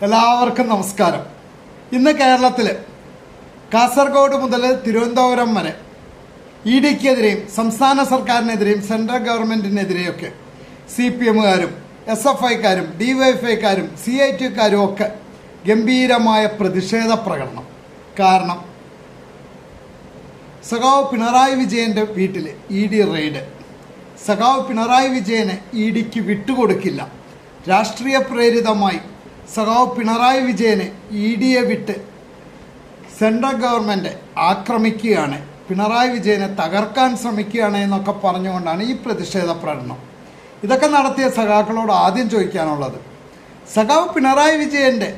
എല്ലാവർക്കും നമസ്കാരം. ഇന്ന് കേരളത്തിൽ കാസർഗോഡ് മുതൽ തിരുവനന്തപുരം വരെ ഇഡിക്കെതിരെയും സംസ്ഥാന സർക്കാരിനെതിരെയും സെൻട്രൽ ഗവൺമെന്റിനെതിരെയൊക്കെ CPM-കാരും SFI-കാരും DYFI-കാരും CIT-കാരും ഒക്കെ ഗംഭീരമായ പ്രതിഷേധ പ്രകടനം. കാരണം സഖാവ് പിണറായി വിജയൻ്റെ വീട്ടിൽ ED റെയ്ഡ്. സഖാവ് പിണറായി വിജയനെ EDക്ക് വിട്ടുകൊടുക്കില്ല. രാഷ്ട്രീയ പ്രേരിതമായി സഖാവ് പിണറായി വിജയനെ EDയെ വിട്ട് സെൻട്രൽ ഗവൺമെൻറ് ആക്രമിക്കുകയാണ്, പിണറായി വിജയനെ തകർക്കാൻ ശ്രമിക്കുകയാണ് എന്നൊക്കെ പറഞ്ഞുകൊണ്ടാണ് ഈ പ്രതിഷേധ പ്രകടനം. ഇതൊക്കെ നടത്തിയ സഖാക്കളോട് ആദ്യം ചോദിക്കാനുള്ളത്, സഖാവ് പിണറായി വിജയൻ്റെ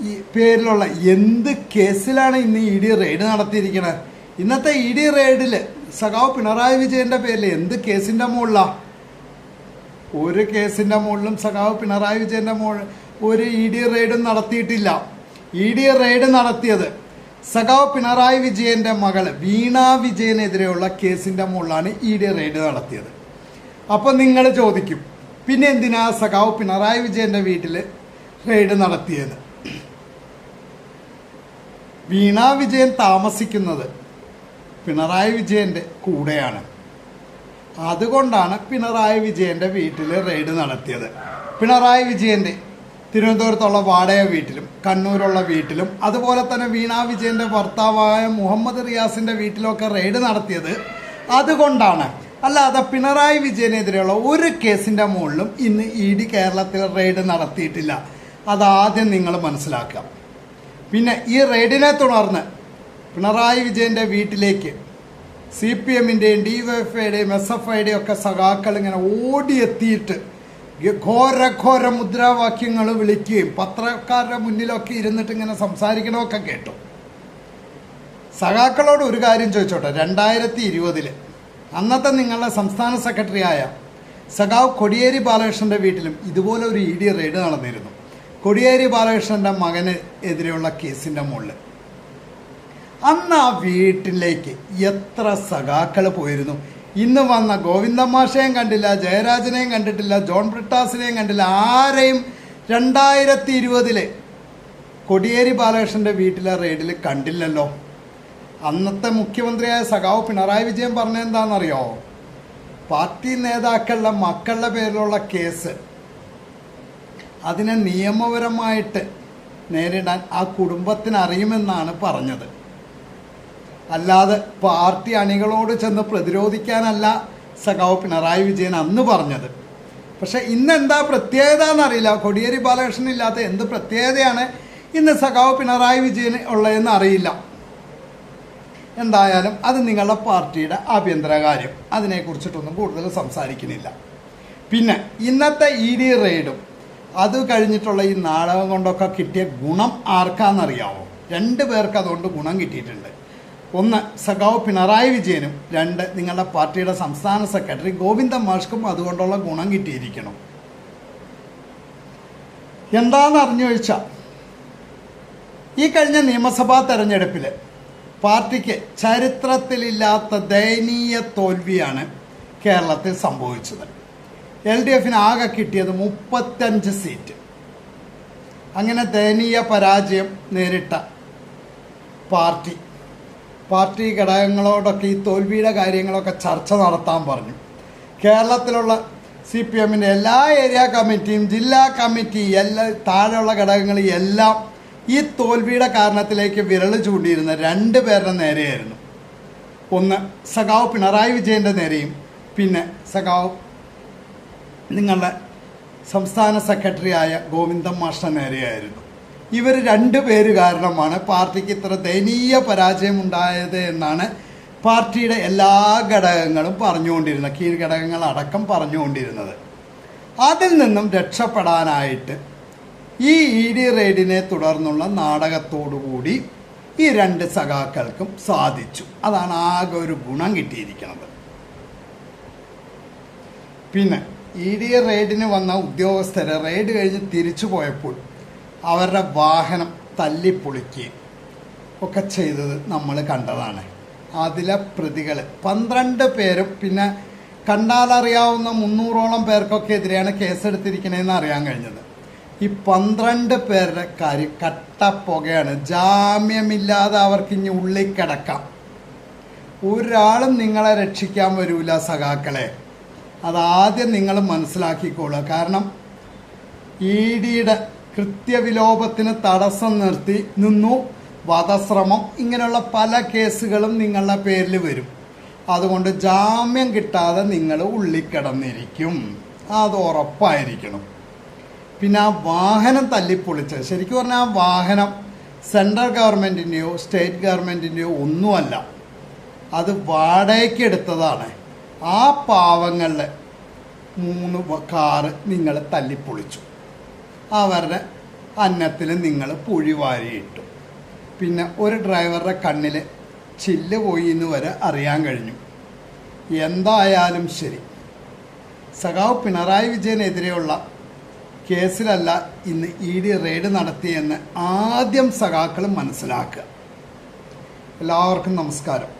ഈ പേരിലുള്ള എന്ത് കേസിലാണ് ഇന്ന് ED റെയ്ഡ് നടത്തിയിരിക്കുന്നത്? ഇന്നത്തെ ED റെയ്ഡിൽ സഖാവ് പിണറായി വിജയൻ്റെ പേരിൽ എന്ത് കേസിൻ്റെ മുകളിലാണ്? ഒരു കേസിൻ്റെ മുകളിലും സഖാവ് പിണറായി വിജയൻ്റെ മുകളിൽ ഒരു ED റെയ്ഡും നടത്തിയിട്ടില്ല. ED റെയ്ഡ് നടത്തിയത് സഖാവ് പിണറായി വിജയൻ്റെ മകൾ വീണ വിജയനെതിരെയുള്ള കേസിൻ്റെ മുകളിലാണ് ED റെയ്ഡ് നടത്തിയത്. അപ്പം നിങ്ങൾ ചോദിക്കും, പിന്നെ എന്തിനാ സഖാവ് പിണറായി വിജയൻ്റെ വീട്ടിൽ റെയ്ഡ് നടത്തിയത്? വീണ വിജയൻ താമസിക്കുന്നത് പിണറായി വിജയൻ്റെ കൂടെയാണ്. അതുകൊണ്ടാണ് പിണറായി വിജയൻ്റെ വീട്ടിൽ റെയ്ഡ് നടത്തിയത്. പിണറായി വിജയൻ്റെ തിരുവനന്തപുരത്തുള്ള വാടക വീട്ടിലും കണ്ണൂരുള്ള വീട്ടിലും അതുപോലെ തന്നെ വീണ വിജയൻ്റെ ഭർത്താവായ മുഹമ്മദ് റിയാസിൻ്റെ വീട്ടിലൊക്കെ റെയ്ഡ് നടത്തിയത് അതുകൊണ്ടാണ്. അല്ലാതെ പിണറായി വിജയനെതിരെയുള്ള ഒരു കേസിൻ്റെ മുകളിലും ഇന്ന് ED കേരളത്തിൽ റെയ്ഡ് നടത്തിയിട്ടില്ല. അതാദ്യം നിങ്ങൾ മനസ്സിലാക്കുക. പിന്നെ ഈ റെയ്ഡിനെ തുടർന്ന് പിണറായി വിജയൻ്റെ വീട്ടിലേക്ക് CPM-ൻ്റെയും DYFI-യുടെയും SFI-യുടെയും ഒക്കെ സഖാക്കൾ ഇങ്ങനെ ഓടിയെത്തിയിട്ട് ഘോര മുദ്രാവാക്യങ്ങൾ വിളിക്കുകയും പത്രക്കാരുടെ മുന്നിലൊക്കെ ഇരുന്നിട്ട് ഇങ്ങനെ സംസാരിക്കണമൊക്കെ കേട്ടു. സഖാക്കളോട് ഒരു കാര്യം ചോദിച്ചോട്ടെ, 2020 അന്നത്തെ നിങ്ങളുടെ സംസ്ഥാന സെക്രട്ടറിയായ സഖാവ് കോടിയേരി ബാലകൃഷ്ണൻ്റെ വീട്ടിലും ഇതുപോലെ ഒരു ED റെയ്ഡ് നടന്നിരുന്നു. കോടിയേരി ബാലകൃഷ്ണൻ്റെ മകന് എതിരെയുള്ള കേസിൻ്റെ മുകളിൽ അന്ന് ആ വീട്ടിലേക്ക് എത്ര സഖാക്കൾ പോയിരുന്നു? ഇന്ന് വന്ന ഗോവിന്ദമാഷയെയും കണ്ടില്ല, ജയരാജനെയും കണ്ടിട്ടില്ല, ജോൺ ബ്രിട്ടാസിനെയും കണ്ടില്ല, ആരെയും 2020 കോടിയേരി ബാലകൃഷ്ണൻ്റെ വീട്ടിലെ റെയ്ഡിൽ കണ്ടില്ലല്ലോ. അന്നത്തെ മുഖ്യമന്ത്രിയായ സഖാവ് പിണറായി വിജയൻ പറഞ്ഞെന്താണെന്നറിയോ? പാർട്ടി നേതാക്കളുടെ മക്കളുടെ പേരിലുള്ള കേസ് അതിനെ നിയമപരമായിട്ട് നേരിടാൻ ആ കുടുംബത്തിന് അറിയുമെന്നാണ് പറഞ്ഞത്. അല്ലാതെ പാർട്ടി അണികളോട് ചെന്ന് പ്രതിരോധിക്കാനല്ല സഖാവ് പിണറായി വിജയൻ അന്ന് പറഞ്ഞത്. പക്ഷെ ഇന്നെന്താ പ്രത്യേകത എന്നറിയില്ല. കോടിയേരി ബാലകൃഷ്ണൻ ഇല്ലാത്ത എന്ത് പ്രത്യേകതയാണ് ഇന്ന് സഖാവ് പിണറായി വിജയന് ഉള്ളതെന്ന് അറിയില്ല. എന്തായാലും അത് നിങ്ങളുടെ പാർട്ടിയുടെ ആഭ്യന്തര കാര്യം, അതിനെക്കുറിച്ചിട്ടൊന്നും കൂടുതൽ സംസാരിക്കുന്നില്ല. പിന്നെ ഇന്നത്തെ ED റെയ്ഡും അത് കഴിഞ്ഞിട്ടുള്ള ഈ നാടകം കൊണ്ടൊക്കെ കിട്ടിയ ഗുണം ആർക്കാണെന്നറിയാവോ? 2 പേർക്ക് അതുകൊണ്ട് ഗുണം കിട്ടിയിട്ടുണ്ട്. ഒന്ന് സഖാവ് പിണറായി വിജയനും, 2 നിങ്ങളുടെ പാർട്ടിയുടെ സംസ്ഥാന സെക്രട്ടറി ഗോവിന്ദ മാഷ്ക്കും അതുകൊണ്ടുള്ള ഗുണം കിട്ടിയിരിക്കണം. എന്താണെന്ന് അറിഞ്ഞു ചോദിച്ചാൽ, ഈ കഴിഞ്ഞ നിയമസഭാ തെരഞ്ഞെടുപ്പിൽ പാർട്ടിക്ക് ചരിത്രത്തിലില്ലാത്ത ദയനീയ തോൽവിയാണ് കേരളത്തിൽ സംഭവിച്ചത്. LDF-ന് ആകെ കിട്ടിയത് 35 സീറ്റ്. അങ്ങനെ ദയനീയ പരാജയം നേരിട്ട പാർട്ടി ഘടകങ്ങളോടൊക്കെ ഈ തോൽവിയുടെ കാര്യങ്ങളൊക്കെ ചർച്ച നടത്താൻ പറഞ്ഞു. കേരളത്തിലുള്ള CPM-ൻ്റെ എല്ലാ ഏരിയ കമ്മിറ്റിയും ജില്ലാ കമ്മിറ്റി താഴെയുള്ള ഘടകങ്ങൾ എല്ലാം ഈ തോൽവിയുടെ കാരണത്തിലേക്ക് വിരൽ ചൂണ്ടിയിരുന്ന 2 പേരുടെ നേരെയായിരുന്നു. ഒന്ന് സഖാവ് പിണറായി വിജയൻ്റെ നേരെയും പിന്നെ സഖാവ് നിങ്ങളുടെ സംസ്ഥാന സെക്രട്ടറിയായ ഗോവിന്ദൻ മാഷിൻ്റെ നേരെയായിരുന്നു. ഇവർ 2 പേര് കാരണമാണ് പാർട്ടിക്ക് ഇത്ര ദയനീയ പരാജയം ഉണ്ടായത് എന്നാണ് പാർട്ടിയുടെ എല്ലാ ഘടകങ്ങളും പറഞ്ഞുകൊണ്ടിരുന്നത്, കീഴ്ഘടകങ്ങളടക്കം പറഞ്ഞുകൊണ്ടിരുന്നത്. അതിൽ നിന്നും രക്ഷപ്പെടാനായിട്ട് ഈ ED റെയ്ഡിനെ തുടർന്നുള്ള നാടകത്തോടുകൂടി ഈ 2 സഖാക്കൾക്കും സാധിച്ചു. അതാണ് ആകെ ഒരു ഗുണം കിട്ടിയിരിക്കുന്നത്. പിന്നെ ED റെയ്ഡിന് വന്ന ഉദ്യോഗസ്ഥർ റെയ്ഡ് കഴിഞ്ഞ് തിരിച്ചു പോയപ്പോൾ അവരുടെ വാഹനം തല്ലിപ്പൊളിക്കുകയും ഒക്കെ ചെയ്തത് നമ്മൾ കണ്ടതാണ്. അതിലെ പ്രതികൾ 12 പേരും പിന്നെ കണ്ടാലറിയാവുന്ന 300ഓളം പേർക്കൊക്കെ എതിരെയാണ് കേസെടുത്തിരിക്കണതെന്ന് അറിയാൻ കഴിഞ്ഞത്. ഈ 12 പേരുടെ കാര്യം കട്ടപ്പുകയാണ്. ജാമ്യമില്ലാതെ അവർക്ക് ഇനി ഉള്ളിൽ കിടക്കാം. ഒരാളും നിങ്ങളെ രക്ഷിക്കാൻ വരൂല സഖാക്കളെ. അതാദ്യം നിങ്ങൾ മനസ്സിലാക്കിക്കോളുക. കാരണം EDയുടെ കൃത്യവിലോപത്തിന് തടസ്സം നിന്നു വധശ്രമം, ഇങ്ങനെയുള്ള പല കേസുകളും നിങ്ങളുടെ പേരിൽ വരും. അതുകൊണ്ട് ജാമ്യം കിട്ടാതെ നിങ്ങൾ ഉള്ളിക്കിടന്നിരിക്കും, അത് ഉറപ്പായിരിക്കണം. പിന്നെ ആ വാഹനം തല്ലിപ്പൊളിച്ച്, ശരിക്കും പറഞ്ഞാൽ ആ വാഹനം സെൻട്രൽ ഗവൺമെൻറ്റിൻ്റെയോ സ്റ്റേറ്റ് ഗവൺമെൻറ്റിൻ്റെയോ ഒന്നുമല്ല, അത് വാടകയ്ക്ക് എടുത്തതാണ്. ആ പാവങ്ങളുടെ 3 കാറ് നിങ്ങൾ തല്ലിപ്പൊളിച്ചു. അവരുടെ അന്നത്തിൽ നിങ്ങൾ പുഴിവാരിയിട്ടു. പിന്നെ ഒരു ഡ്രൈവറുടെ കണ്ണിൽ ചില്ല് പോയി എന്ന് വരെ അറിയാൻ കഴിഞ്ഞു. എന്തായാലും ശരി, സഖാവ് പിണറായി വിജയനെതിരെയുള്ള കേസിലല്ല ഇന്ന് ED റെയ്ഡ് നടത്തിയെന്ന് ആദ്യം സഖാക്കൾ മനസ്സിലാക്കുക. എല്ലാവർക്കും നമസ്കാരം.